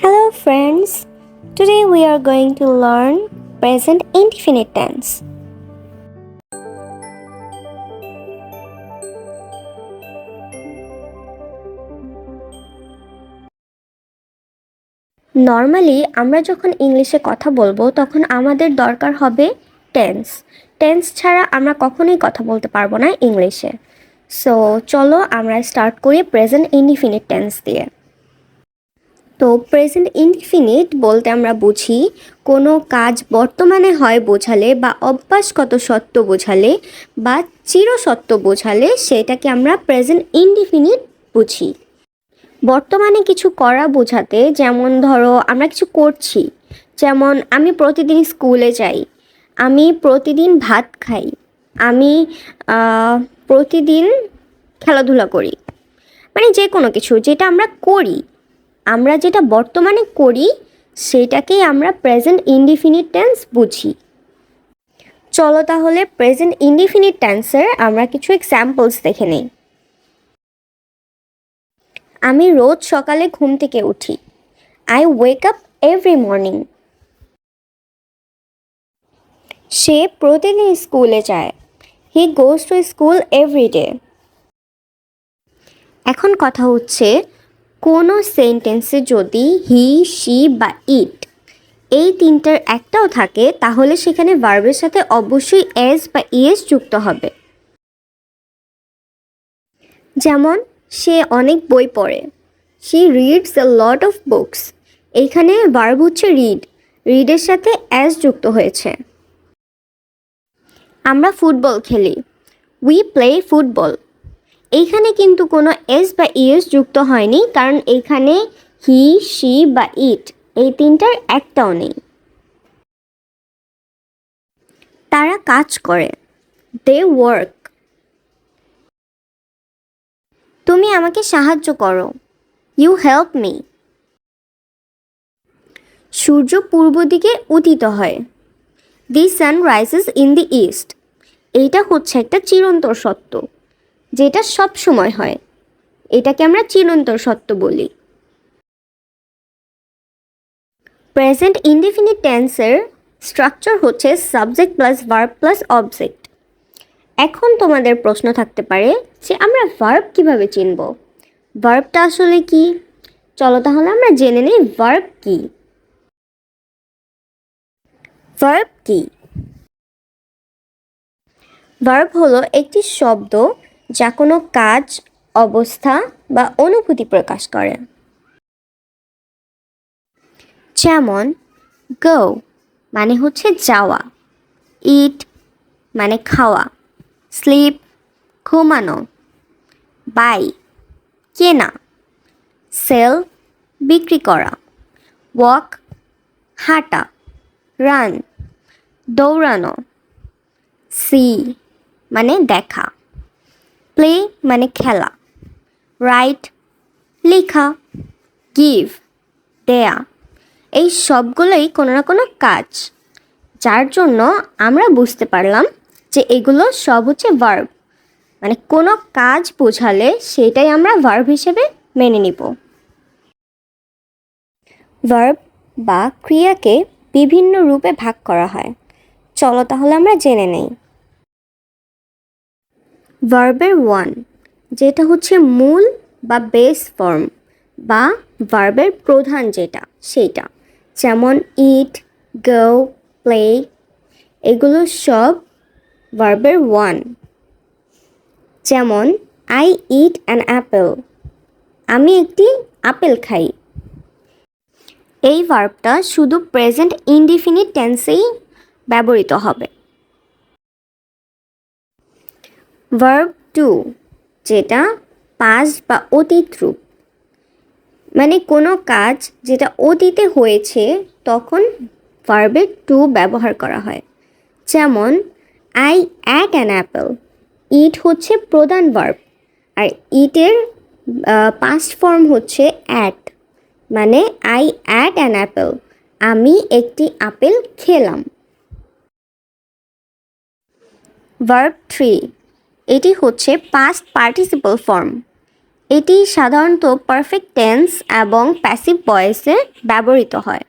Hello friends, today we are going to learn present indefinite tense. Normally আমরা যখন ইংলিশে কথা বলবো তখন আমাদের দরকার হবে টেন্স। টেন্স ছাড়া আমরা কখনোই কথা বলতে পারবো না ইংলিশে। সো চলো আমরা স্টার্ট করি প্রেজেন্ট ইনডিফিনিট টেন্স দিয়ে। তো প্রেজেন্ট ইনডিফিনিট বলতে আমরা বুঝি কোনো কাজ বর্তমানে হয় বোঝালে বা অভ্যাসগত সত্য বোঝালে বা চিরসত্য বোঝালে সেটাকে আমরা প্রেজেন্ট ইনডিফিনিট বুঝি। বর্তমানে কিছু করা বোঝাতে, যেমন ধরো আমরা কিছু করছি, যেমন আমি প্রতিদিন স্কুলে যাই, আমি প্রতিদিন ভাত খাই, আমি প্রতিদিন খেলাধুলা করি, মানে যে কোনো কিছু যেটা আমরা করি, আমরা যেটা বর্তমানে করি সেটাকেই আমরা প্রেজেন্ট ইনডিফিনিট টেন্স বুঝি। চলো তাহলে প্রেজেন্ট ইনডিফিনিট টেন্সের আমরা কিছু এক্সাম্পলস দেখে নেই। আমি রোজ সকালে ঘুম থেকে উঠি। I wake up every morning. সে প্রতিদিন স্কুলে যায়। He goes to school every day. এখন কথা হচ্ছে কোনো সেন্টেন্সে যদি হি, শি বা ইট এই তিনটার একটাও থাকে তাহলে সেখানে ভার্বের সাথে অবশ্যই এস বা ইএস যুক্ত হবে। যেমন সে অনেক বই পড়ে। She reads a lot of books. এইখানে ভার্ব হচ্ছে রিড, রিডের সাথে এস যুক্ত হয়েছে। আমরা ফুটবল খেলি। We play football. এইখানে কিন্তু কোনো এস বা ইএস যুক্ত হয়নি, কারণ এইখানে হি, শি বা ইট এই তিনটার একটাও নেই। তারা কাজ করে। They work. তুমি আমাকে সাহায্য করো। You help me. সূর্য পূর্ব দিকে উদিত হয়। The sun rises in the east. এইটা হচ্ছে একটা চিরন্তর সত্য, যেটা সব সময় হয়। এটাকে আমরা চিরন্তর সত্য বলি। প্রেজেন্ট ইনডিফিনিট টেন্সের স্ট্রাকচার হচ্ছে subject plus verb plus object. এখন তোমাদের প্রশ্ন থাকতে পারে যে আমরা ভার্ব কিভাবে চিনব, ভার্বটা আসলে কি? চলো তাহলে আমরা জেনে নিই ভার্ব কি। ভার্ব কি? ভার্ব হলো একটি শব্দ যা কোনো কাজ, অবস্থা বা অনুভূতি প্রকাশ করে। যেমন গো মানে হচ্ছে যাওয়া, ইট মানে খাওয়া, স্লিপ ঘুমানো, বাই কেনা, সেল বিক্রি করা, ওয়াক হাঁটা, রান দৌড়ানো, সি মানে দেখা, প্লে মানে খেলা, রাইট লেখা, গিভ দেয়া। এই সবগুলোই কোনো না কোনো কাজ, যার জন্য আমরা বুঝতে পারলাম যে এগুলো সব হচ্ছে ভার্ব, মানে কোনো কাজ বোঝালে সেটাই আমরা ভার্ব হিসেবে মেনে নিব। ভার্ব বা ক্রিয়াকে বিভিন্ন রূপে ভাগ করা হয়। চলো তাহলে আমরা জেনে নেই। ভার্বের ওয়ান, যেটা হচ্ছে মূল বা বেস ফর্ম বা ভার্বের প্রধান যেটা সেইটা, যেমন ইট, গো, প্লে, এগুলো সব ভার্বের ওয়ান। যেমন আই ইট অ্যান অ্যাপেল, আমি একটি আপেল খাই। এই ভার্বটা শুধু প্রেজেন্ট ইনডিফিনিট টেন্সেই ব্যবহৃত হবে। ভার্ব টু, যেটা পাস্ট বা অতীত রূপ, মানে কোনো কাজ যেটা অতীতে হয়েছে তখন ভার্বের টু ব্যবহার করা হয়। যেমন আই অ্যাট অ্যান অ্যাপেল, ইট হচ্ছে প্রধান ভার্ব আর ইটের পাস্ট ফর্ম হচ্ছে অ্যাট, মানে আই অ্যাট অ্যান অ্যাপেল, আমি একটি আপেল খেলাম। ভার্ব থ্রি, এটি হচ্ছে পাস্ট পার্টিসিপল ফর্ম, এটি সাধারণত পারফেক্ট টেন্স এবং প্যাসিভ ভয়েসে ব্যবহৃত হয়।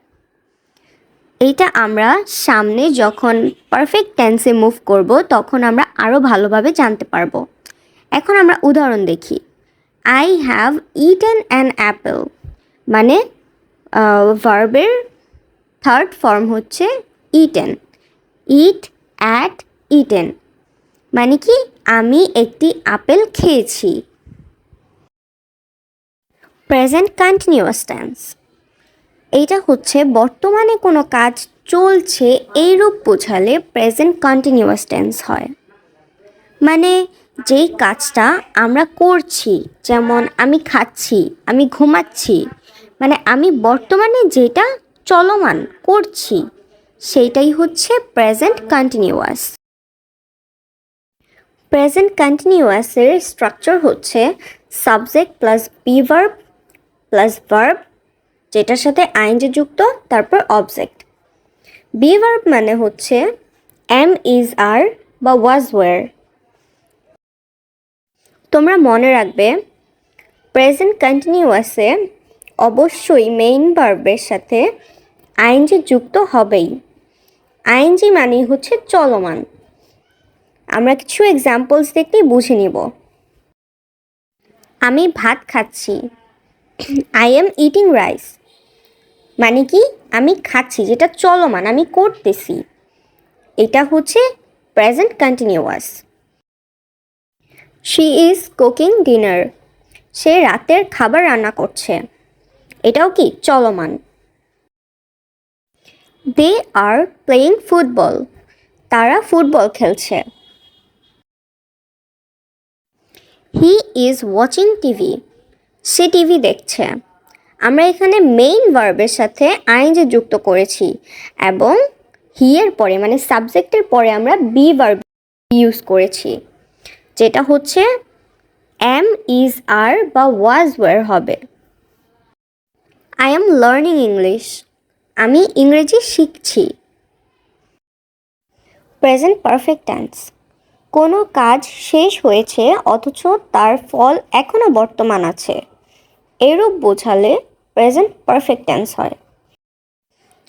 এইটা আমরা সামনে যখন পারফেক্ট টেন্সে মুভ করব তখন আমরা আরও ভালোভাবে জানতে পারবো। এখন আমরা উদাহরণ দেখি। I have eaten an Apple, মানে ভার্বের থার্ড ফর্ম হচ্ছে ইটেন। ইট, অ্যাট, ইটেন মানে কি আমি একটি আপেল খেয়েছি। প্রেজেন্ট কন্টিনিউয়াস টেন্স, এইটা হচ্ছে বর্তমানে কোনো কাজ চলছে এইরূপ বোঝালে প্রেজেন্ট কন্টিনিউয়াস টেন্স হয়। মানে যেই কাজটা আমরা করছি, যেমন আমি খাচ্ছি, আমি ঘুমাচ্ছি, মানে আমি বর্তমানে যেটা চলমান করছি সেইটাই হচ্ছে প্রেজেন্ট কন্টিনিউয়াস। প্রেজেন্ট কন্টিনিউয়াসের স্ট্রাকচার হচ্ছে subject plus be verb plus verb যেটার সাথে আইএনজি যুক্ত, তারপর অবজেক্ট। বি ভার্ব মানে হচ্ছে এম, ইজ, আর বা ওয়াজ, ওয়ার। তোমরা মনে রাখবে প্রেজেন্ট কন্টিনিউয়াসে অবশ্যই মেইন ভার্বের সাথে আইএনজি যুক্ত হবেই। আইএনজি মানে হচ্ছে চলমান। আমরা কিছু এক্সাম্পলস দেখলেই বুঝে নিব। আমি ভাত খাচ্ছি, আই এম ইটিং রাইস, মানে কি আমি খাচ্ছি, যেটা চলমান, আমি করতেছি, এটা হচ্ছে present continuous. She is cooking dinner, সে রাতের খাবার রান্না করছে, এটাও কি চলমান। দে আর প্লেয়িং ফুটবল, তারা ফুটবল খেলছে। হি ইজ ওয়াচিং টিভি, সে টিভি দেখছে। আমরা এখানে মেইন ভার্বের সাথে আইএনজি যুক্ত করেছি এবং হি এর পরে মানে সাবজেক্টের পরে আমরা বি ভার্ব ইউজ করেছি, যেটা হচ্ছে এম, ইজ, আর বা ওয়াজ, ওয়ার হবে। আই এম লার্নিং ইংলিশ, আমি ইংরেজি শিখছি। প্রেজেন্ট পারফেক্ট টেন্স, কোনো কাজ শেষ হয়েছে অথচ তার ফল এখনও বর্তমান আছে, এরূপ বোঝালে প্রেজেন্ট পারফেক্ট টেন্স হয়।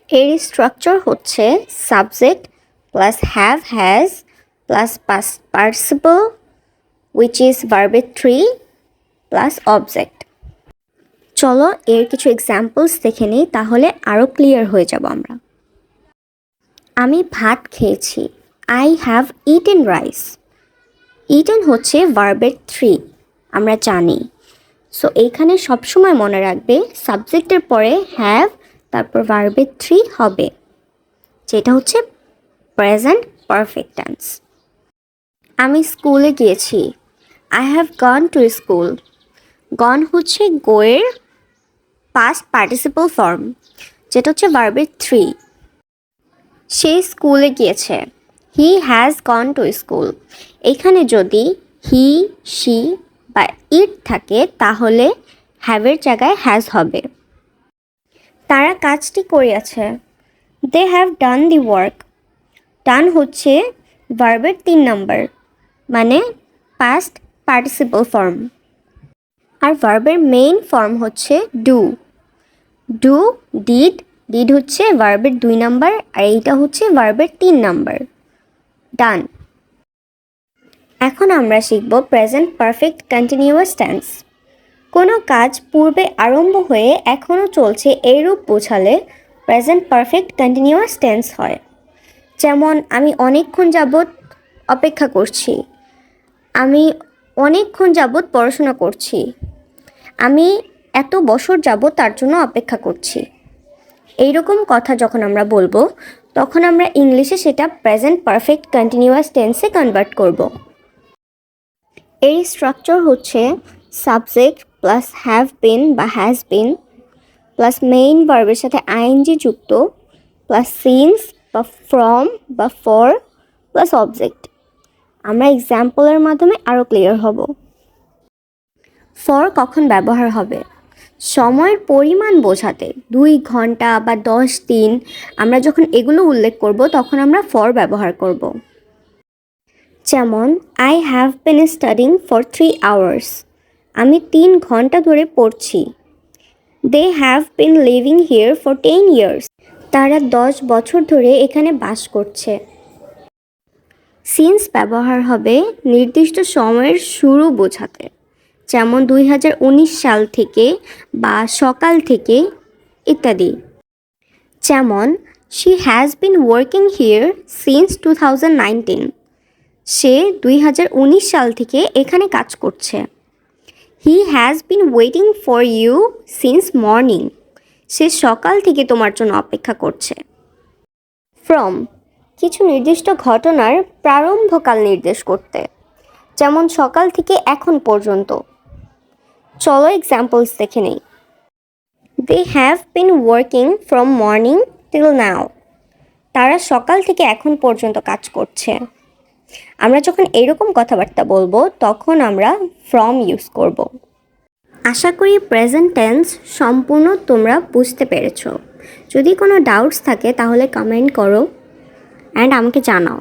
এর স্ট্রাকচার হচ্ছে subject plus have, has plus past participle which is verb 3 plus object. চলো এর কিছু এক্সাম্পলস দেখে নিই, তাহলে আরও ক্লিয়ার হয়ে যাব আমরা। আমি ভাত খেয়েছি, I have eaten rice. Eaten হচ্ছে ভার্বের 3, আমরা জানি। সো এইখানে সবসময় মনে রাখবে সাবজেক্টের পরে হ্যাভ তারপর ভার্বের 3 হবে, যেটা হচ্ছে প্রেজেন্ট পারফেক্ট টেন্স। আমি স্কুলে গিয়েছি, I have gone to school. Gone হচ্ছে গোয়ের পাস্ট পার্টিসিপল ফর্ম, যেটা হচ্ছে ভার্বের 3। সে স্কুলে গিয়েছে, he has gone to school. এখানে যদি হি, শি বা ইট থাকে তাহলে হ্যাভের জায়গায় হ্যাজ হবে। তারা কাজটি করিয়াছে, they have done the work. ডান হচ্ছে ভার্বের 3 নাম্বার, মানে পাস্ট পার্টিসিপল ফর্ম। আর ভার্বের মেইন ফর্ম হচ্ছে ডু। ডু, ডিড, ডিড হচ্ছে ভার্বের 2 নাম্বার আর এইটা হচ্ছে ভার্বের 3 নাম্বার, ডান। এখন আমরা শিখব প্রেজেন্ট পারফেক্ট কন্টিনিউয়াস টেন্স। কোনো কাজ পূর্বে আরম্ভ হয়ে এখনও চলছে এইরূপ বোঝালে প্রেজেন্ট পারফেক্ট কন্টিনিউয়াস টেন্স হয়। যেমন আমি অনেকক্ষণ যাবৎ অপেক্ষা করছি, আমি অনেকক্ষণ যাবৎ পড়াশোনা করছি, আমি এত বছর যাবৎ তার জন্য অপেক্ষা করছি। এইরকম কথা যখন আমরা বলবো তখন আমরা ইংলিশে সেটা প্রেজেন্ট পারফেক্ট কন্টিনিউয়াস টেন্সে কনভার্ট করব। এর স্ট্রাকচার হচ্ছে সাবজেক্ট প্লাস হ্যাভ বিন বা হ্যাজ বিন প্লাস মেইন ভার্বের সাথে আইএনজি যুক্ত প্লাস সিন্স বা ফ্রম বা ফর প্লাস অবজেক্ট। আমরা এক্সাম্পলের মাধ্যমে আরও ক্লিয়ার হব। ফর কখন ব্যবহার হবে? সময়ের পরিমাণ বোঝাতে 2 ঘন্টা বা 10 দিন আমরা যখন এগুলো উল্লেখ করব তখন আমরা ফর ব্যবহার করব। যেমন I have been studying for 3 hours, আমি 3 ঘন্টা ধরে পড়ছি। They have been living here for 10 years. তারা 10 বছর ধরে এখানে বাস করছে। সিন্স ব্যবহার হবে নির্দিষ্ট সময়ের শুরু বোঝাতে, যেমন 2019 সাল থেকে বা সকাল থেকে ইত্যাদি। যেমন she has been working here since 2019। সে 2019 সাল থেকে এখানে কাজ করছে। He has been waiting for you since morning. সে সকাল থেকে তোমার জন্য অপেক্ষা করছে। ফ্রম কিছু নির্দিষ্ট ঘটনার প্রারম্ভকাল নির্দেশ করতে, যেমন সকাল থেকে এখন পর্যন্ত। চলো এক্সাম্পলস দেখে নেই। They have been working from morning till now. তারা সকাল থেকে এখন পর্যন্ত কাজ করছে। আমরা যখন এরকম কথাবার্তা বলবো তখন আমরা ফ্রম ইউজ করব। আশা করি প্রেজেন্ট টেন্স সম্পূর্ণ তোমরা বুঝতে পেরেছো। যদি কোনো ডাউটস থাকে তাহলে কমেন্ট করো অ্যান্ড আমাকে জানাও।